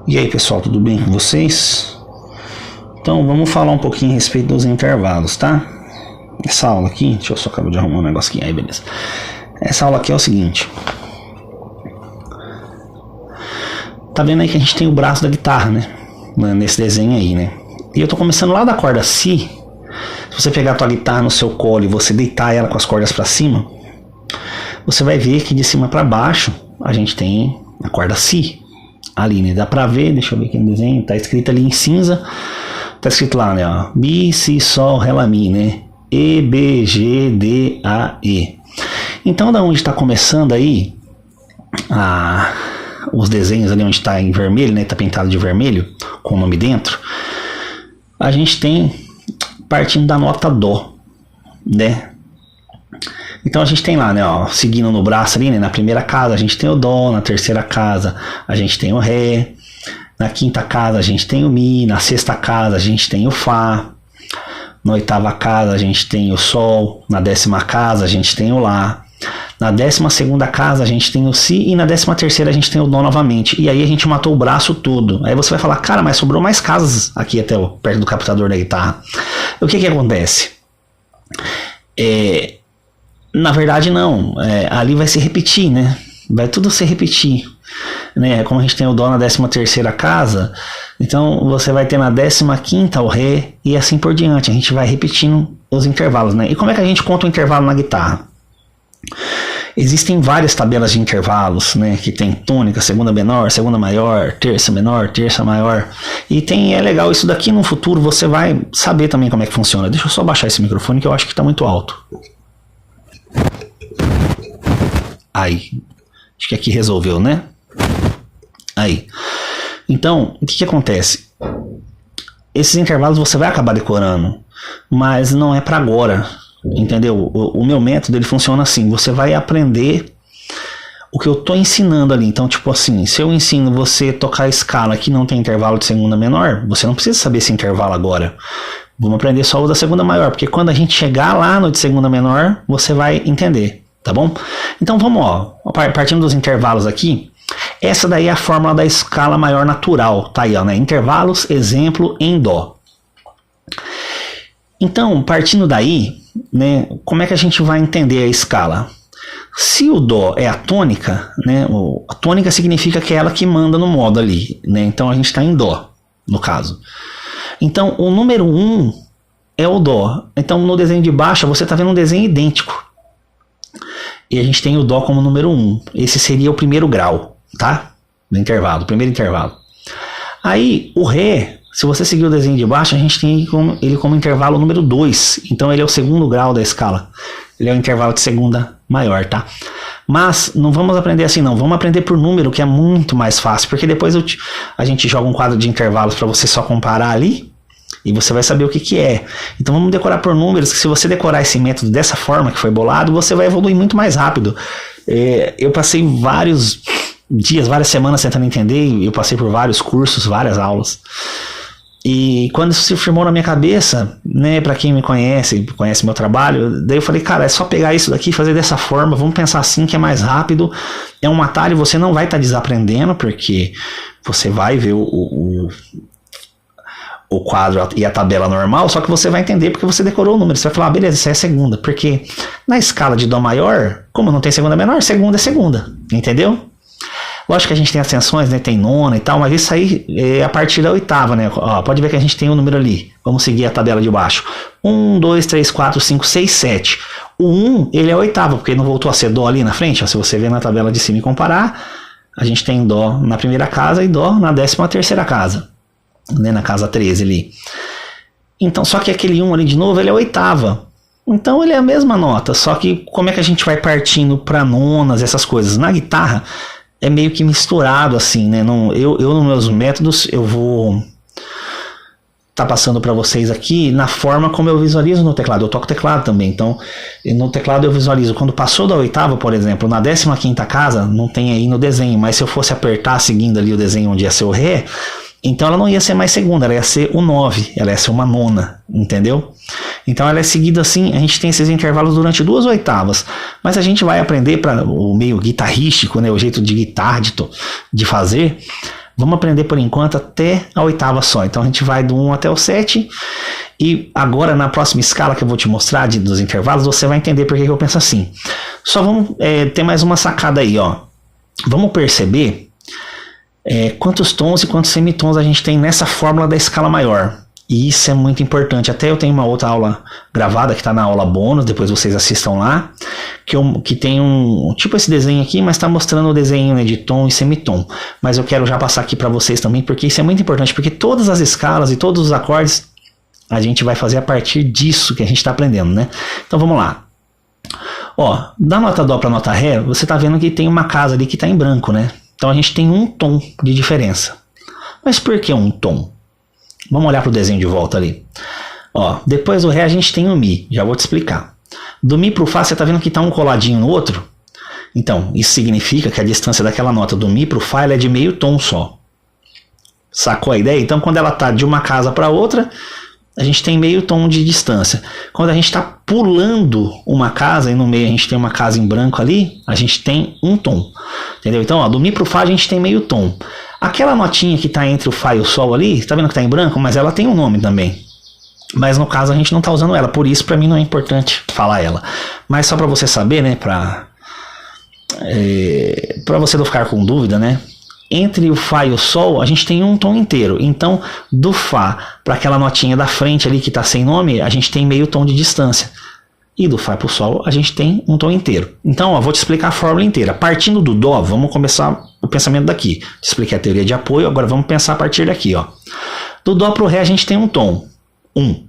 E aí pessoal, tudo bem com vocês? Então vamos falar um pouquinho a respeito dos intervalos, tá? Essa aula aqui, deixa eu só acabar de arrumar um negócio aqui, aí beleza. Essa aula aqui é o seguinte. Tá vendo aí que a gente tem o braço da guitarra, né? Nesse desenho aí, né? E eu tô começando lá da corda Si. Se você pegar a tua guitarra no seu colo e você deitar ela com as cordas pra cima, você vai ver que de cima pra baixo a gente tem a corda Si. Ali, né? Dá pra ver, deixa eu ver aqui no desenho, tá escrito ali em cinza, tá escrito lá, né? Ó, Mi, Si, Sol, Ré, Lá, Mi, né? E, B, G, D, A, E. Então, da onde tá começando aí os desenhos ali onde tá em vermelho, né? Tá pintado de vermelho, com o nome dentro, a gente tem partindo da nota Dó, né? Então a gente tem lá, né, ó, seguindo no braço ali, né, na primeira casa a gente tem o Dó, na terceira casa a gente tem o Ré, na quinta casa a gente tem o Mi, na sexta casa a gente tem o Fá, na oitava casa a gente tem o Sol, na décima casa a gente tem o Lá, na 12ª casa a gente tem o Si e na 13ª a gente tem o Dó novamente. E aí a gente matou o braço todo. Aí você vai falar, cara, mas sobrou mais casas aqui até perto do captador da guitarra. O que acontece? Na verdade não, ali vai se repetir, né? Vai tudo se repetir, né? Como a gente tem o Dó na 13ª casa, então você vai ter na 15ª o Ré e assim por diante. A gente vai repetindo os intervalos, né? E como é que a gente conta o intervalo na guitarra? Existem várias tabelas de intervalos, né? Que tem tônica, segunda menor, segunda maior, terça menor, terça maior. E é legal isso daqui, no futuro você vai saber também como é que funciona. Deixa eu só baixar esse microfone que eu acho que está muito alto. Aí, acho que aqui resolveu, né? Aí. Então, o que acontece? Esses intervalos você vai acabar decorando, mas não é para agora, entendeu? O meu método ele funciona assim: você vai aprender o que eu tô ensinando ali. Então, tipo assim, se eu ensino você a tocar a escala que não tem intervalo de segunda menor, você não precisa saber esse intervalo agora. Vamos aprender só o da segunda maior, porque quando a gente chegar lá no de segunda menor, você vai entender, tá bom? Então vamos, ó, partindo dos intervalos aqui, essa daí é a fórmula da escala maior natural, tá aí, ó, né? Intervalos, exemplo, em Dó. Então, partindo daí, né, como é que a gente vai entender a escala? Se o Dó é a tônica, né, a tônica significa que é ela que manda no modo ali, né? Então a gente está em Dó, no caso. Então, o número 1 é o Dó. Então, no desenho de baixo, você está vendo um desenho idêntico. E a gente tem o Dó como número 1. Esse seria o primeiro grau, tá? Do intervalo, primeiro intervalo. Aí, o Ré, se você seguir o desenho de baixo, a gente tem ele como intervalo número 2. Então, ele é o segundo grau da escala. Ele é o intervalo de segunda maior, tá? Mas não vamos aprender assim não, vamos aprender por número, que é muito mais fácil, porque depois a gente joga um quadro de intervalos para você só comparar ali, e você vai saber o que é. Então vamos decorar por números, que se você decorar esse método dessa forma que foi bolado, você vai evoluir muito mais rápido. Eu passei vários dias, várias semanas tentando entender, eu passei por vários cursos, várias aulas. E quando isso se firmou na minha cabeça, né, pra quem me conhece meu trabalho, daí eu falei, cara, é só pegar isso daqui e fazer dessa forma, vamos pensar assim que é mais rápido, é um atalho, você não vai estar desaprendendo, porque você vai ver o quadro e a tabela normal, só que você vai entender porque você decorou o número, você vai falar, beleza, isso é segunda, porque na escala de Dó maior, como não tem segunda menor, segunda é segunda, entendeu? Lógico que a gente tem ascensões, né? Tem nona e tal, mas isso aí é a partir da oitava, né? Ó, pode ver que a gente tem um número ali. Vamos seguir a tabela de baixo. 1, 2, 3, 4, 5, 6, 7. O 1, ele é a oitava, porque não voltou a ser Dó ali na frente. Ó, se você ver na tabela de cima e comparar, a gente tem Dó na primeira casa e Dó na 13ª casa, né? Na casa 13 ali. Então, só que aquele 1 ali de novo, ele é a oitava. Então ele é a mesma nota, só que como é que a gente vai partindo para nonas, essas coisas? Na guitarra é meio que misturado assim, né? Eu nos meus métodos eu vou tá passando para vocês aqui na forma como eu visualizo no teclado. Eu toco teclado também, então no teclado eu visualizo quando passou da oitava, por exemplo, na 15ª casa, não tem aí no desenho, mas se eu fosse apertar seguindo ali o desenho onde ia ser o Ré, então ela não ia ser mais segunda, ela ia ser o 9, ela ia ser uma nona, entendeu? Então ela é seguida assim, a gente tem esses intervalos durante 2 oitavas, mas a gente vai aprender para o meio guitarrístico, né, o jeito de guitarra de fazer, Vamos aprender por enquanto até a oitava só. Então a gente vai do 1 até o 7. E agora na próxima escala que eu vou te mostrar dos intervalos, você vai entender por que eu penso assim. Só vamos ter mais uma sacada aí, ó. Vamos perceber quantos tons e quantos semitons a gente tem nessa fórmula da escala maior. E isso é muito importante. Até eu tenho uma outra aula gravada que está na aula bônus, depois vocês assistam lá, que tem tipo esse desenho aqui, mas está mostrando o desenho, né, de tom e semitom. Mas eu quero já passar aqui para vocês também, porque isso é muito importante, porque todas as escalas e todos os acordes a gente vai fazer a partir disso que a gente está aprendendo, né? Então vamos lá. Ó, da nota Dó para nota Ré, você está vendo que tem uma casa ali que está em branco, né? Então a gente tem um tom de diferença. Mas por que um tom? Vamos olhar para o desenho de volta ali. Ó, depois do Ré a gente tem o Mi, já vou te explicar. Do Mi para o Fá você está vendo que está um coladinho no outro? Então, isso significa que a distância daquela nota do Mi para o Fá ela é de meio tom só. Sacou a ideia? Então quando ela está de uma casa para outra, a gente tem meio tom de distância. Quando a gente está pulando uma casa e no meio a gente tem uma casa em branco ali, a gente tem um tom. Entendeu? Então, ó, do Mi para o Fá a gente tem meio tom. Aquela notinha que está entre o Fá e o Sol ali, está vendo que está em branco? Mas ela tem um nome também. Mas no caso a gente não está usando ela, por isso para mim não é importante falar ela. Mas só para você saber, né, para você não ficar com dúvida, né? Entre o Fá e o Sol a gente tem um tom inteiro. Então do Fá para aquela notinha da frente ali que está sem nome, a gente tem meio tom de distância. E do Fá para o Sol a gente tem um tom inteiro. Então ó, vou te explicar a fórmula inteira. Partindo do Dó, vamos começar o pensamento daqui. Te expliquei a teoria de apoio, agora vamos pensar a partir daqui. Ó. Do Dó para o Ré a gente tem um tom, 1.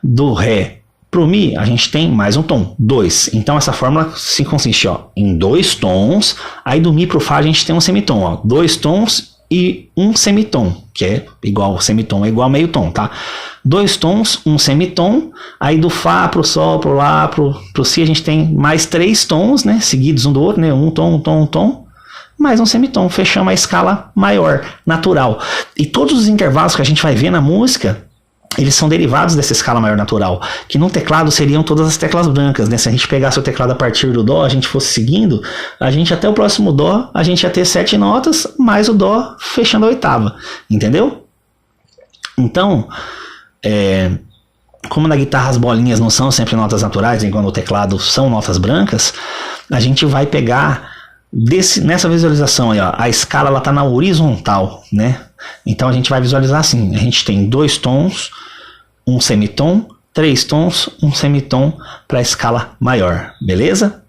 Do Ré para o Mi a gente tem mais um tom, 2. Então essa fórmula se consiste em 2 tons. Aí do Mi para o Fá a gente tem um semitom, ó, 2 tons e um semitom, que é igual, semitom é igual a meio tom, tá? 2 tons, um semitom. Aí do Fá pro Sol, pro Lá, pro Si a gente tem mais 3 tons, né, seguidos um do outro, né, um tom, mais um semitom. Fechamos a escala maior, natural. E todos os intervalos que a gente vai ver na música, eles são derivados dessa escala maior natural, que no teclado seriam todas as teclas brancas, né? Se a gente pegasse o teclado a partir do Dó, a gente fosse seguindo, a gente até o próximo Dó, a gente ia ter 7 notas, mais o Dó fechando a oitava, entendeu? Então, como na guitarra as bolinhas não são sempre notas naturais, enquanto no teclado são notas brancas, a gente vai pegar nessa visualização aí, ó, a escala está na horizontal, né? Então a gente vai visualizar assim, a gente tem 2 tons, um semitom, 3 tons, um semitom para a escala maior, beleza?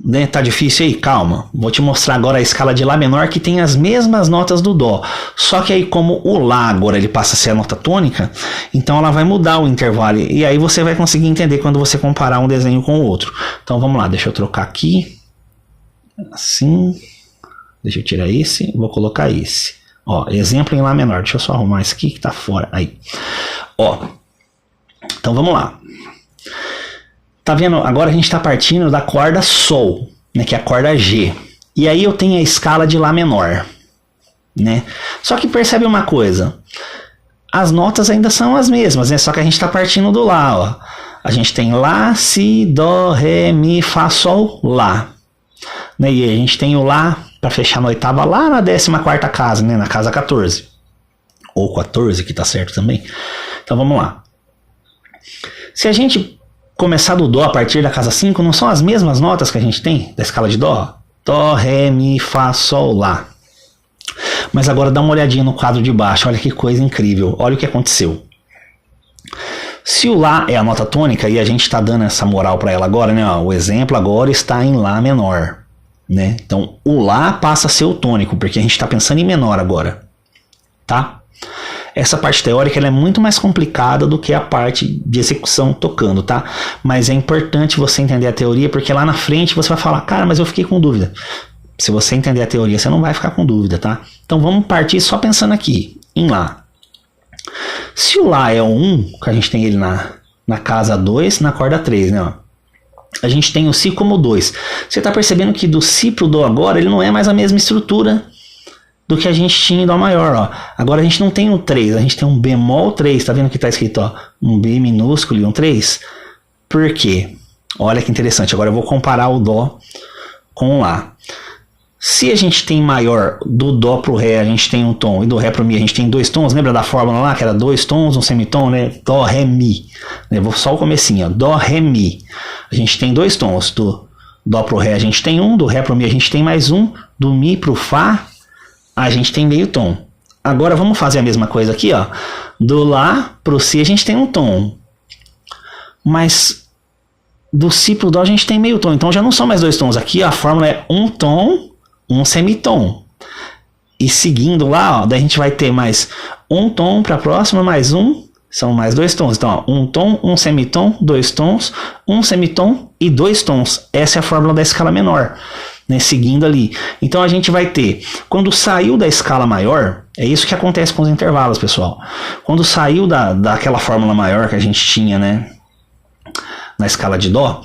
Né, tá difícil aí? Calma, vou te mostrar agora a escala de Lá menor que tem as mesmas notas do Dó, só que aí como o Lá agora ele passa a ser a nota tônica, então ela vai mudar o intervalo, e aí você vai conseguir entender quando você comparar um desenho com o outro. Então vamos lá, deixa eu trocar aqui, assim, deixa eu tirar esse, vou colocar esse. Ó, exemplo em Lá menor, deixa eu só arrumar esse aqui que tá fora, aí. Ó, então vamos lá. Tá vendo? Agora a gente está partindo da corda Sol, né, que é a corda G. E aí eu tenho a escala de Lá menor, né? Só que percebe uma coisa, as notas ainda são as mesmas, né? Só que a gente está partindo do Lá, ó. A gente tem Lá, Si, Dó, Ré, Mi, Fá, Sol, Lá. Né? E a gente tem o Lá para fechar na oitava lá na 14ª casa, né? Na casa 14. Ou 14, que tá certo também. Então vamos lá. Se a gente começar do Dó a partir da casa 5, não são as mesmas notas que a gente tem da escala de Dó? Dó, Ré, Mi, Fá, Sol, Lá. Mas agora dá uma olhadinha no quadro de baixo, olha que coisa incrível, olha o que aconteceu. Se o Lá é a nota tônica e a gente está dando essa moral para ela agora, né? Ó, o exemplo agora está em Lá menor, né? Então o Lá passa a ser o tônico, porque a gente está pensando em menor agora, tá? Essa parte teórica ela é muito mais complicada do que a parte de execução tocando, tá? Mas é importante você entender a teoria, porque lá na frente você vai falar, cara, mas eu fiquei com dúvida. Se você entender a teoria, você não vai ficar com dúvida, tá? Então vamos partir só pensando aqui, em Lá. Se o Lá é o 1, que a gente tem ele na casa 2, na corda 3, né? Ó. A gente tem o Si como 2. Você está percebendo que do Si pro Dó agora, ele não é mais a mesma estrutura do que a gente tinha em Dó maior, ó. Agora a gente não tem o 3, a gente tem um bemol 3, tá vendo que tá escrito, ó, um B minúsculo e um 3? Por quê? Olha que interessante, agora eu vou comparar o Dó com o Lá. Se a gente tem maior do Dó pro Ré, a gente tem um tom, e do Ré pro Mi a gente tem 2 tons. Lembra da fórmula lá, que era 2 tons, um semitom, né? Dó, Ré, Mi. Eu vou só o comecinho, ó. Dó, Ré, Mi. A gente tem 2 tons. Do Dó pro Ré a gente tem um, do Ré pro Mi a gente tem mais um, do Mi pro Fá a gente tem meio tom. Agora vamos fazer a mesma coisa aqui, ó. Do Lá pro Si a gente tem um tom. Mas do Si pro Dó a gente tem meio tom. Então já não são mais 2 tons. Aqui a fórmula é um tom, um semitom. E seguindo lá, ó, daí a gente vai ter mais um tom para a próxima, mais um, são mais 2 tons. Então, ó, um tom, um semitom, 2 tons, um semitom e 2 tons. Essa é a fórmula da escala menor, né, seguindo ali. Então a gente vai ter, quando saiu da escala maior, é isso que acontece com os intervalos, pessoal. Quando saiu daquela fórmula maior que a gente tinha, né, na escala de Dó,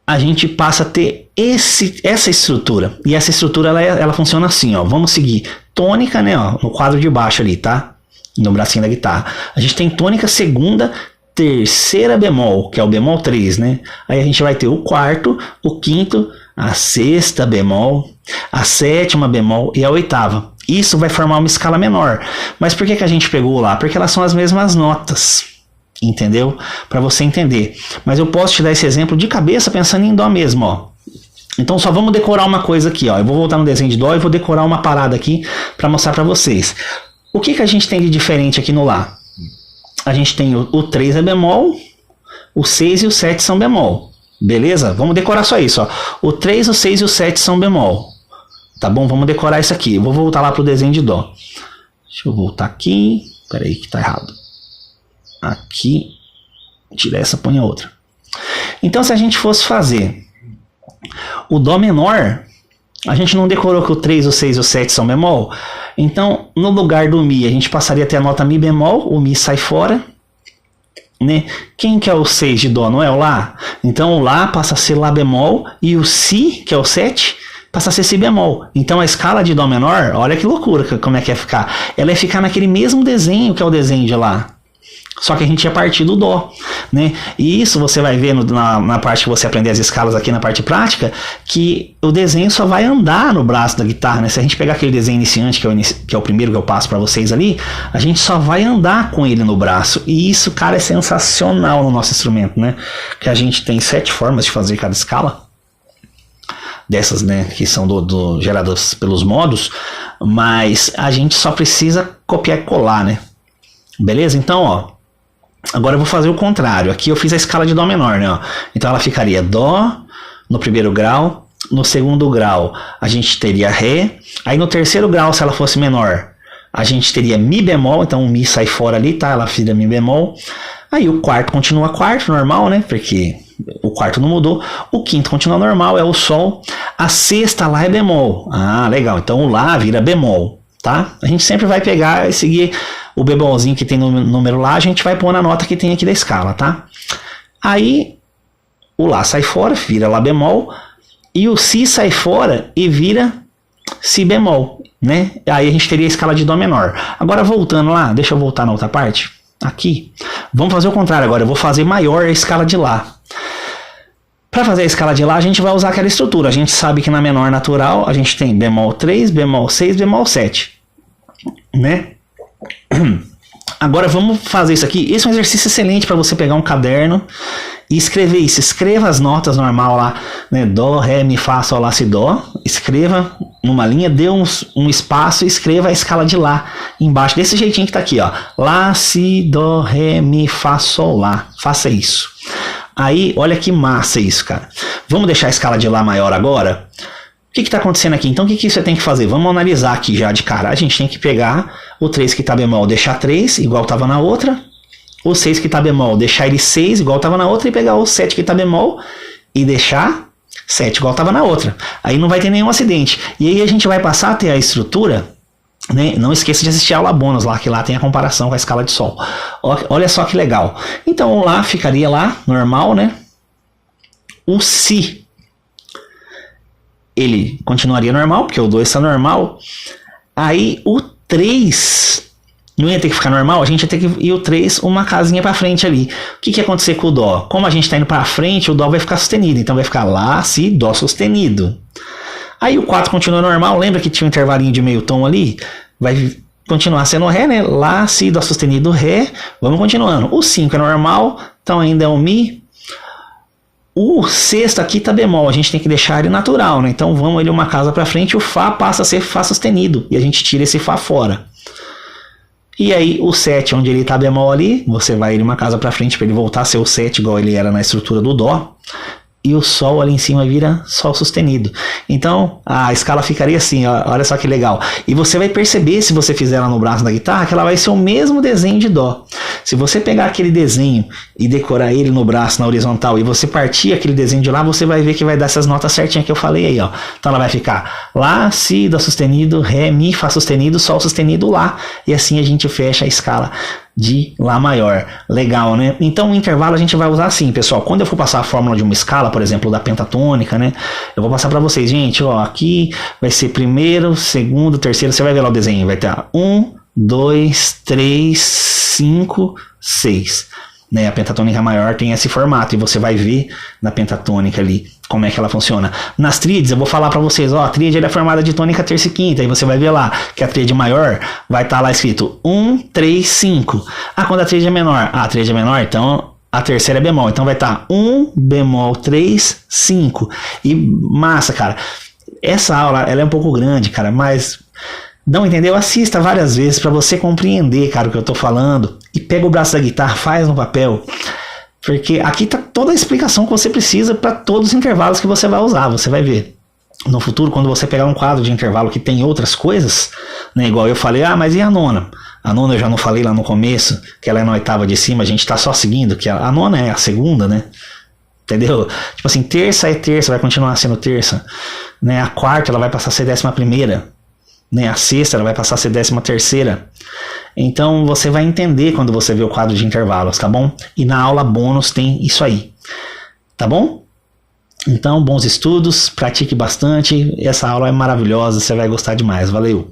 a gente passa a ter essa estrutura. E essa estrutura ela funciona assim, ó. Vamos seguir tônica, né, ó, no quadro de baixo ali, tá? No bracinho da guitarra. A gente tem tônica segunda, terceira bemol, que é o bemol 3, né? Aí a gente vai ter o quarto, o quinto, a sexta bemol, a sétima bemol e a oitava. Isso vai formar uma escala menor. Mas por que a gente pegou lá? Porque elas são as mesmas notas. Entendeu? Para você entender. Mas eu posso te dar esse exemplo de cabeça pensando em Dó mesmo, ó. Então só vamos decorar uma coisa aqui, ó. Eu vou voltar no desenho de Dó e vou decorar uma parada aqui para mostrar para vocês. O que a gente tem de diferente aqui no Lá? A gente tem o 3 é bemol, o 6 e o 7 são bemol. Beleza? Vamos decorar só isso, ó. O 3, o 6 e o 7 são bemol. Tá bom? Vamos decorar isso aqui. Eu vou voltar lá pro desenho de Dó. Deixa eu voltar aqui. Pera aí que tá errado. Aqui, tira essa, põe a outra. Então, se a gente fosse fazer o Dó menor, a gente não decorou que o 3, o 6 e o 7 são bemol. Então, no lugar do Mi, a gente passaria a ter a nota Mi bemol, o Mi sai fora, né? Quem que é o 6 de Dó? Não é o Lá? Então, o Lá passa a ser Lá bemol e o Si, que é o 7, passa a ser Si bemol. Então, a escala de Dó menor, olha que loucura como é que ia ficar. Ela ia ficar naquele mesmo desenho que é o desenho de Lá. Só que a gente ia partir do Dó, né? E isso você vai ver na parte que você aprender as escalas aqui na parte prática, que o desenho só vai andar no braço da guitarra, né? Se a gente pegar aquele desenho iniciante, que é o primeiro que eu passo para vocês ali, a gente só vai andar com ele no braço. E isso, cara, é sensacional no nosso instrumento, né? Que a gente tem 7 formas de fazer cada escala. Dessas, né, que são geradas pelos modos, mas a gente só precisa copiar e colar, né? Beleza? Então, ó, agora eu vou fazer o contrário. Aqui eu fiz a escala de Dó menor, né? Ó. Então ela ficaria Dó no primeiro grau, no segundo grau a gente teria Ré, aí no terceiro grau, se ela fosse menor, a gente teria Mi bemol, então o Mi sai fora ali, tá? Ela vira Mi bemol. Aí o quarto continua quarto, normal, né? Porque o quarto não mudou. O quinto continua normal, é o Sol. A sexta Lá é bemol. Ah, legal. Então o Lá vira bemol, tá? A gente sempre vai pegar e seguir o bemolzinho que tem no número Lá, a gente vai pôr na nota que tem aqui da escala, tá? Aí o Lá sai fora, vira Lá bemol, e o Si sai fora e vira Si bemol, né? Aí a gente teria a escala de Dó menor. Agora voltando lá, deixa eu voltar na outra parte, aqui. Vamos fazer o contrário agora, eu vou fazer maior a escala de Lá. Para fazer a escala de Lá, a gente vai usar aquela estrutura. A gente sabe que na menor natural, a gente tem bemol 3, bemol 6, bemol 7, né? Agora vamos fazer isso aqui. Esse é um exercício excelente para você pegar um caderno e escrever isso. Escreva as notas normal lá, né? Dó, Ré, Mi, Fá, Sol, Lá, Si, Dó. Escreva numa linha, dê um espaço e escreva a escala de Lá embaixo, desse jeitinho que tá aqui, ó. Lá, Si, Dó, Ré, Mi, Fá, Sol, Lá. Faça isso. Aí, olha que massa isso, cara. Vamos deixar a escala de Lá maior agora? O que está acontecendo aqui? Então o que você tem que fazer? Vamos analisar aqui já de cara. A gente tem que pegar o 3 que está bemol, deixar 3 igual estava na outra. O 6 que está bemol, deixar ele 6 igual estava na outra. E pegar o 7 que está bemol e deixar 7 igual estava na outra. Aí não vai ter nenhum acidente. E aí a gente vai passar a ter a estrutura, né? Não esqueça de assistir a aula bônus lá, que lá tem a comparação com a escala de Sol. Olha só que legal. Então lá ficaria lá, normal, né? O Si, ele continuaria normal, porque o 2 está normal. Aí o 3 não ia ter que ficar normal, a gente ia ter que ir o 3 uma casinha para frente ali. O que ia acontecer com o Dó? Como a gente está indo para frente, o Dó vai ficar sustenido. Então vai ficar Lá, Si, Dó sustenido. Aí o 4 continua normal, lembra que tinha um intervalinho de meio tom ali? Vai continuar sendo Ré, né? Lá, Si, Dó sustenido, Ré. Vamos continuando. O 5 é normal, então ainda é um Mi. O sexto aqui tá bemol, a gente tem que deixar ele natural, né? Então vamos ele uma casa para frente, o Fá passa a ser Fá sustenido. E a gente tira esse Fá fora. E aí o 7, onde ele tá bemol ali, você vai ele uma casa para frente para ele voltar a ser o 7, igual ele era na estrutura do Dó. E o Sol ali em cima vira Sol sustenido. Então a escala ficaria assim, ó, olha só que legal. E você vai perceber, se você fizer ela no braço da guitarra, que ela vai ser o mesmo desenho de Dó. Se você pegar aquele desenho e decorar ele no braço, na horizontal, e você partir aquele desenho de lá, você vai ver que vai dar essas notas certinhas que eu falei aí, ó. Então ela vai ficar Lá, Si, Dó sustenido, Ré, Mi, Fá sustenido, Sol sustenido, Lá. E assim a gente fecha a escala de Lá maior. Legal, né? Então o intervalo a gente vai usar assim, pessoal. Quando eu for passar a fórmula de uma escala, por exemplo, da pentatônica, né? Eu vou passar para vocês, gente, ó, aqui vai ser primeiro, segundo, terceiro, você vai ver lá o desenho, vai ter 1, 2, 3, 5, 6. Né? A pentatônica maior tem esse formato e você vai ver na pentatônica ali como é que ela funciona. Nas tríades eu vou falar para vocês, ó, a tríade é formada de tônica, terça e quinta, e você vai ver lá que a tríade maior vai estar lá escrito 1, 3, 5. Ah, quando a tríade é menor, a tríade é menor, então a terceira é bemol, então vai estar 1, bemol, 3, 5. E massa, cara. Essa aula, ela é um pouco grande, cara, mas não entendeu? Assista várias vezes para você compreender, cara, o que eu tô falando. E pega o braço da guitarra, faz no papel. Porque aqui tá toda a explicação que você precisa para todos os intervalos que você vai usar. Você vai ver no futuro, quando você pegar um quadro de intervalo que tem outras coisas, né, igual eu falei, mas e a nona? A nona eu já não falei lá no começo, que ela é na oitava de cima, a gente tá só seguindo, que a nona é a segunda, né? Entendeu? Tipo assim, terça é terça, vai continuar sendo terça. Né? A quarta ela vai passar a ser 11ª. Né? A sexta ela vai passar a ser 13ª. Então você vai entender quando você vê o quadro de intervalos, tá bom? E na aula bônus tem isso aí, tá bom? Então, bons estudos, pratique bastante. Essa aula é maravilhosa, você vai gostar demais. Valeu!